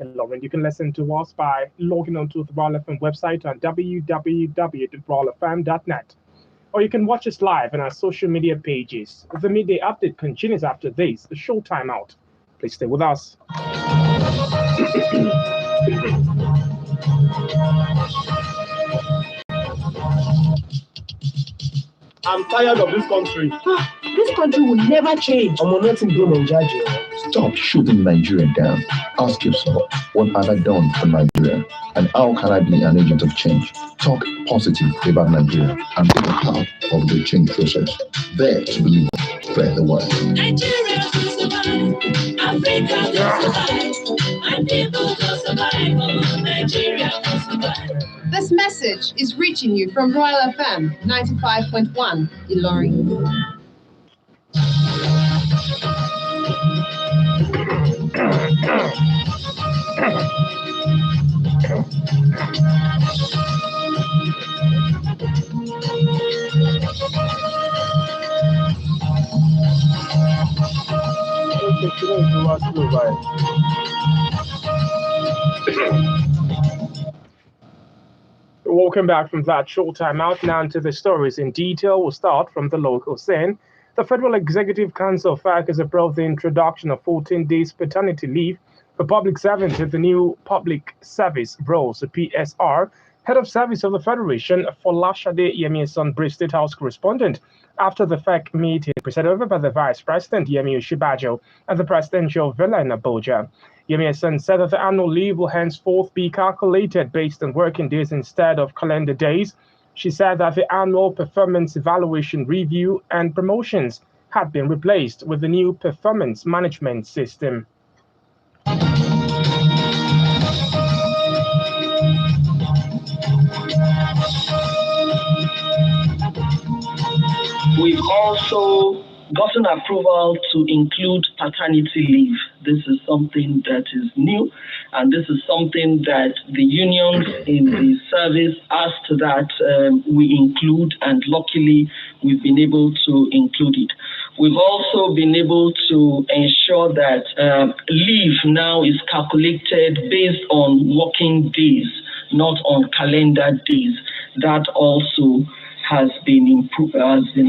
Ilorin. You can listen to us by logging onto the Royal FM website on www.royalfm.net. Or you can watch us live on our social media pages. The midday update continues after this, the show time out. Please stay with us. I'm tired of this country. This country will never change. I'm on nothing doing in Nigeria. Stop shooting Nigeria down. Ask yourself, what have I done for Nigeria? And how can I be an agent of change? Talk positive about Nigeria and be a part of the change process. There to believe, spread the word. Nigeria will survive. Africa will survive. My people will survive. Nigeria will survive. This message is reaching you from Royal FM 95.1 Ilorin. Welcome back from that short time out. Now into the stories in detail. We'll start from the local scene. The Federal Executive Council of FAC has approved the introduction of 14 days paternity leave for public servants in the new Public Service Roles, the PSR. Head of Service of the Federation, Folashade Yemi Brief State House correspondent, after the FAC meeting presided over by the Vice President Yemi Oshibajo at the Presidential Villa in Abuja. Yemi said that the annual leave will henceforth be calculated based on working days instead of calendar days. She said that the annual performance evaluation review and promotions had been replaced with the new performance management system. We've also gotten approval to include paternity leave. This is something that is new, and this is something that the unions in the service asked that we include, and luckily we've been able to include it. We've also been able to ensure that leave now is calculated based on working days, not on calendar days. That also has been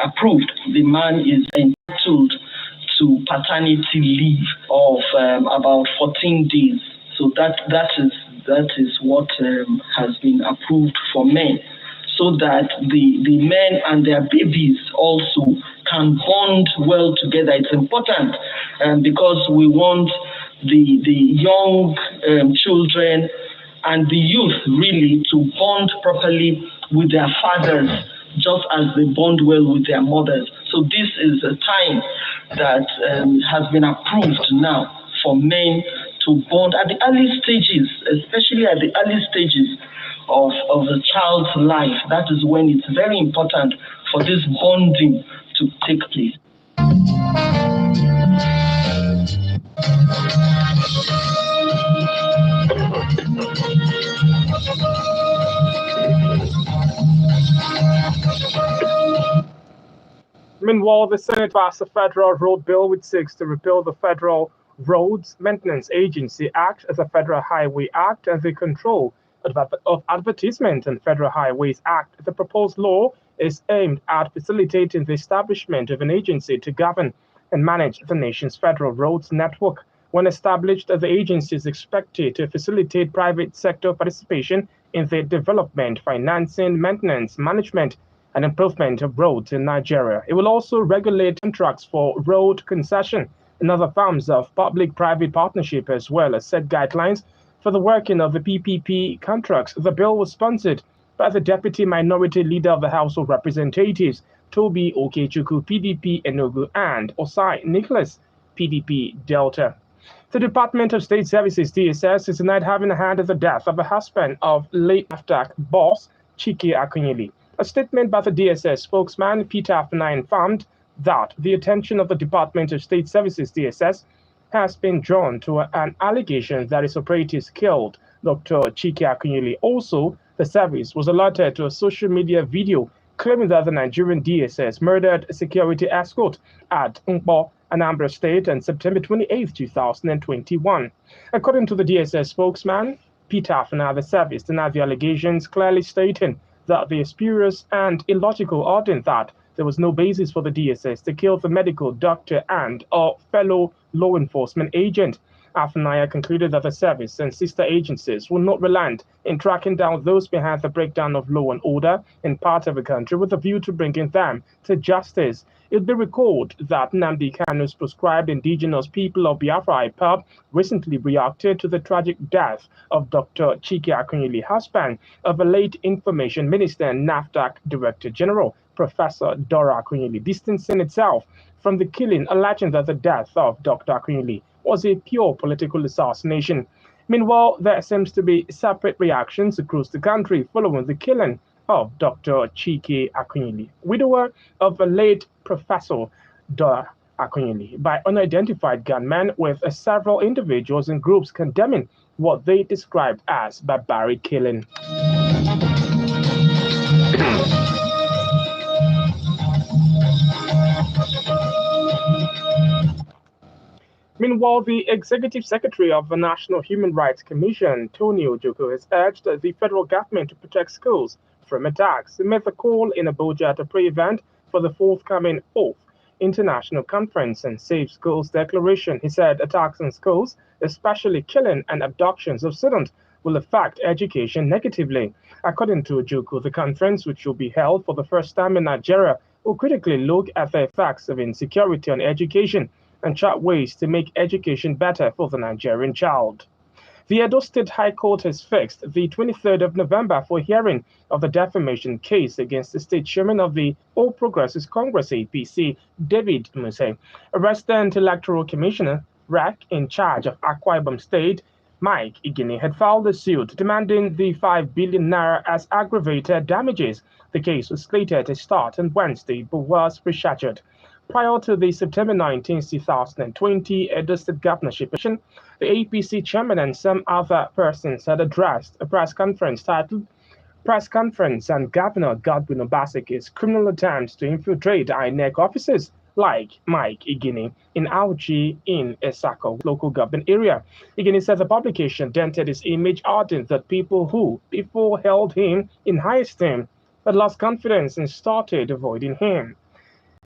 approved. The man is entitled to paternity leave of about 14 days. So that is what has been approved for men, so that the men and their babies also can bond well together. It's important because we want the young children and the youth really to bond properly with their fathers, just as they bond well with their mothers. So this is a time that has been approved now for men to bond at the early stages, especially at the early stages of the child's life. That is when it's very important for this bonding to take place. Meanwhile, the Senate passed a federal road bill which seeks to repeal the Federal Roads Maintenance Agency Act, the Federal Highway Act, and the Control of Advertisement and Federal Highways Act. The proposed law is aimed at facilitating the establishment of an agency to govern and manage the nation's federal roads network. When established, the agency is expected to facilitate private sector participation in the development, financing, maintenance, management, and improvement of roads in Nigeria. It will also regulate contracts for road concession and other forms of public-private partnership, as well as set guidelines for the working of the PPP contracts. The bill was sponsored by the Deputy Minority Leader of the House of Representatives, Toby Okechukwu, PDP Enugu, and Osai Nicholas, PDP Delta. The Department of State Services, DSS, is tonight having a hand in the death of the husband of late NAFDAC boss Chike Akunyili. A statement by the DSS spokesman Peter Afena informed that the attention of the Department of State Services, DSS, has been drawn to an allegation that its operatives killed Dr. Chike Akunyili. Also, the service was alerted to a social media video claiming that the Nigerian DSS murdered a security escort at Nkpo Anambra State on September 28, 2021. According to the DSS spokesman, Peter Afana, the service denied the allegations, clearly stating that they are spurious and illogical, adding that there was no basis for the DSS to kill the medical doctor and a fellow law enforcement agent. Afanaya concluded that the service and sister agencies will not relent in tracking down those behind the breakdown of law and order in part of the country with a view to bringing them to justice. It be recalled that Nnamdi Kanu's proscribed indigenous people of Biafra IPOB recently reacted to the tragic death of Dr. Chike Akunyili, husband of the late Information Minister and NAFDAC Director General, Professor Dora Akunyili, distancing itself from the killing, alleging that the death of Dr. Akunyili was a pure political assassination. Meanwhile, there seems to be separate reactions across the country following the killing of Dr. Chike Akunyili, widower of the late Professor Dora Akunyili, by unidentified gunmen, with several individuals and groups condemning what they described as barbaric killing. Meanwhile, the Executive Secretary of the National Human Rights Commission, Tony Ojoko, has urged the federal government to protect schools from attacks. He made the call in Abuja at a pre-event for the forthcoming 4th International Conference and Safe Schools Declaration. He said attacks on schools, especially killing and abductions of students, will affect education negatively. According to Ojoko, the conference, which will be held for the first time in Nigeria, will critically look at the effects of insecurity on education and chart ways to make education better for the Nigerian child. The Edo State High Court has fixed the 23rd of November for hearing of the defamation case against the state chairman of the All Progressives Congress APC, David Muse. A resident electoral commissioner, REC, in charge of Akwa Ibom State, Mike Igini, had filed a suit demanding the 5 billion naira as aggravated damages. The case was slated to start on Wednesday but was rescheduled. Prior to the September 19, 2020 Edo State governorship election, the APC chairman and some other persons had addressed a press conference titled Press Conference on Governor Godwin Obaseki's criminal attempts to infiltrate INEC offices, like Mike Igini in Auchi in Esako local government area. Igini said the publication dented his image, adding that people who before held him in high esteem had lost confidence and started avoiding him.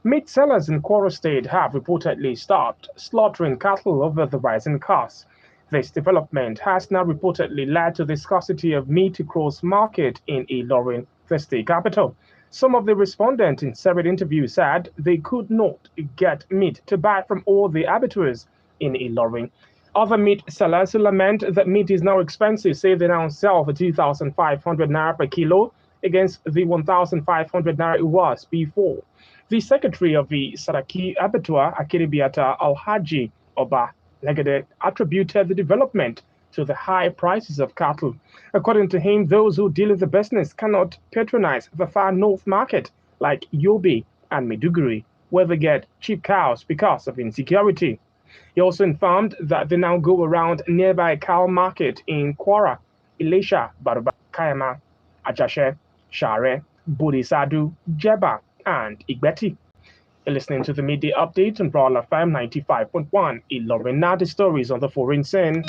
Meat sellers in Kwara State have reportedly stopped slaughtering cattle over the rising costs. This development has now reportedly led to the scarcity of meat across market in Ilorin, the state capital. Some of the respondents in separate interviews said they could not get meat to buy from all the abattoirs in Ilorin. Other meat sellers who lament that meat is now expensive say they now sell for 2,500 naira per kilo against the 1,500 naira it was before. The secretary of the Saraki Abattoir, Akiribiata Alhaji Oba Legede, attributed the development to the high prices of cattle. According to him, those who deal in the business cannot patronize the far north market like Yobe and Maiduguri, where they get cheap cows because of insecurity. He also informed that they now go around nearby cow market in Kwara, Ilesha, Baruba, Kayama, Ajashe, Share, Bodisadu, Jeba, and Igbeti. You're listening to the media update on Brawler FM 95.1. Ilorin. Now the stories on the foreign scene.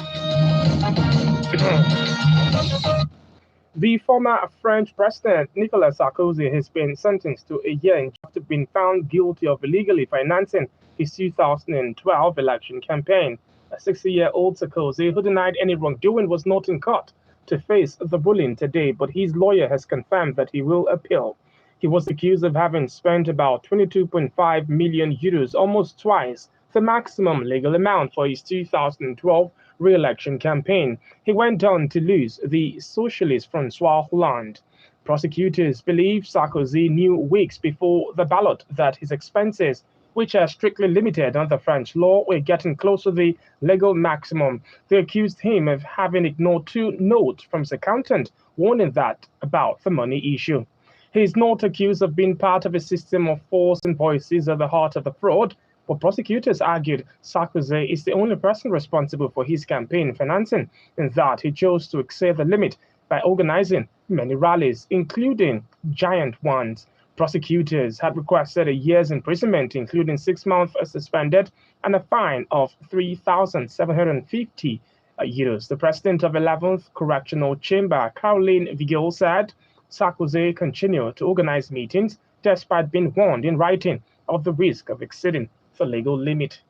The former French President Nicolas Sarkozy has been sentenced to a year after being found guilty of illegally financing his 2012 election campaign. A 60-year-old Sarkozy, who denied any wrongdoing, was not in court to face the ruling today, but his lawyer has confirmed that he will appeal. He was accused of having spent about 22.5 million euros, almost twice the maximum legal amount for his 2012 re-election campaign. He went on to lose the socialist Francois Hollande. Prosecutors believe Sarkozy knew weeks before the ballot that his expenses, which are strictly limited under French law, were getting close to the legal maximum. They accused him of having ignored 2 notes from his accountant warning that about the money issue. He is not accused of being part of a system of force and voices at the heart of the fraud, but prosecutors argued Sarkozy is the only person responsible for his campaign financing, and that he chose to exceed the limit by organizing many rallies, including giant ones. Prosecutors had requested a year's imprisonment, including 6 months suspended and a fine of 3,750 euros. The president of 11th Correctional Chamber, Caroline Vigil, said Sarkozy continued to organize meetings despite being warned in writing of the risk of exceeding the legal limit.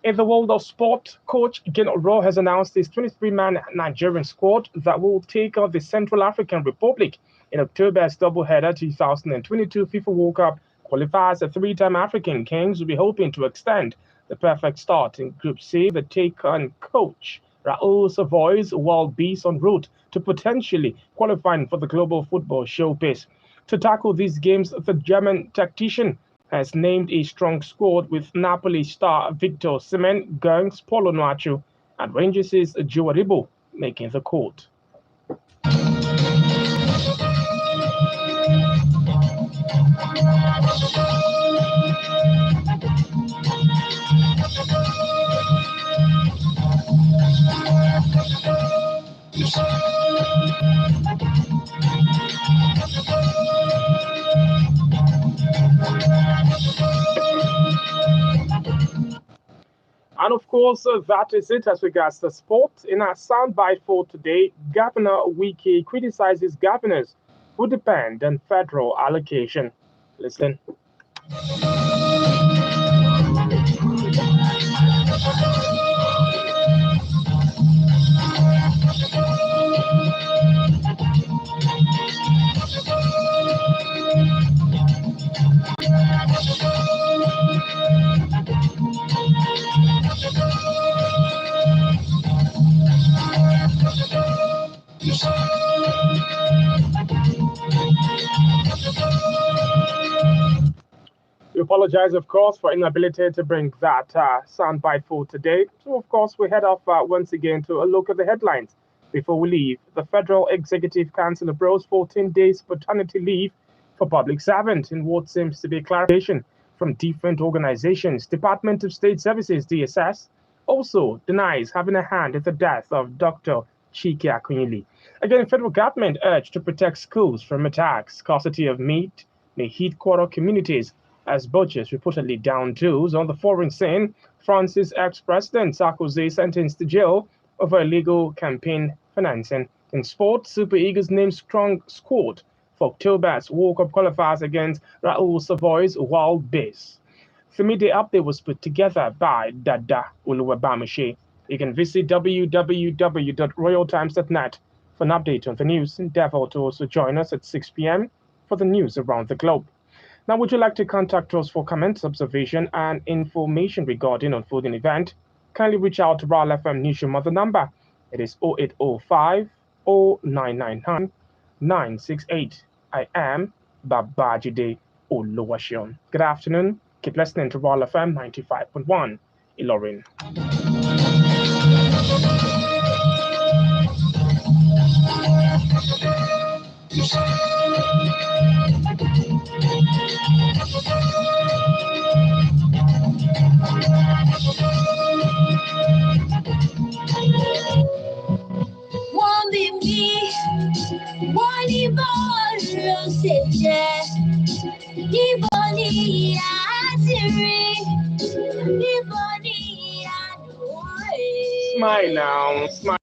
In the world of sport, coach Gennaro has announced his 23-man Nigerian squad that will take on the Central African Republic in October's doubleheader 2022 FIFA World Cup qualifiers. The three-time African Kings will be hoping to extend the perfect start in Group C. The take on coach Raul Savoy's Wild Beast en route to potentially qualifying for the global football showcase. To tackle these games, the German tactician has named a strong squad with Napoli star Victor Osimhen, Gangs, Paulo Nuachu, and Rangers' Joe Aribo making the court. And of course, that is it as regards the sport. In our soundbite for today, Governor Wike criticizes governors who depend on federal allocation. Listen. We apologize, of course, for inability to bring that soundbite for today. So, of course, we head off once again to a look at the headlines. Before we leave, the Federal Executive Council approves 14 days paternity leave for public servants in what seems to be a clarification from different organizations. Department of State Services, DSS, also denies having a hand in the death of Dr. Chike Akunyili. Again, federal government urged to protect schools from attacks. Scarcity of meat may hit quarter communities as butchers reportedly down tools. On the foreign scene, France's ex-president Sarkozy sentenced to jail over illegal campaign financing. In sports, Super Eagles named strong squad for October's World Cup qualifiers against Raul Savoy's Wild Beast. The media update was put together by Dada Uluwabamishe. You can visit www.royaltimes.net for an update on the news. Endeavor to also join us at 6 p.m. for the news around the globe. Now, would you like to contact us for comments, observation, and information regarding unfolding event? Kindly reach out to Royal FM News Mother number. It is 0805 0999 968. I am Babajide Oluwaseun. Good afternoon. Keep listening to Royal FM 95.1 Ilorin. Smile now, smile.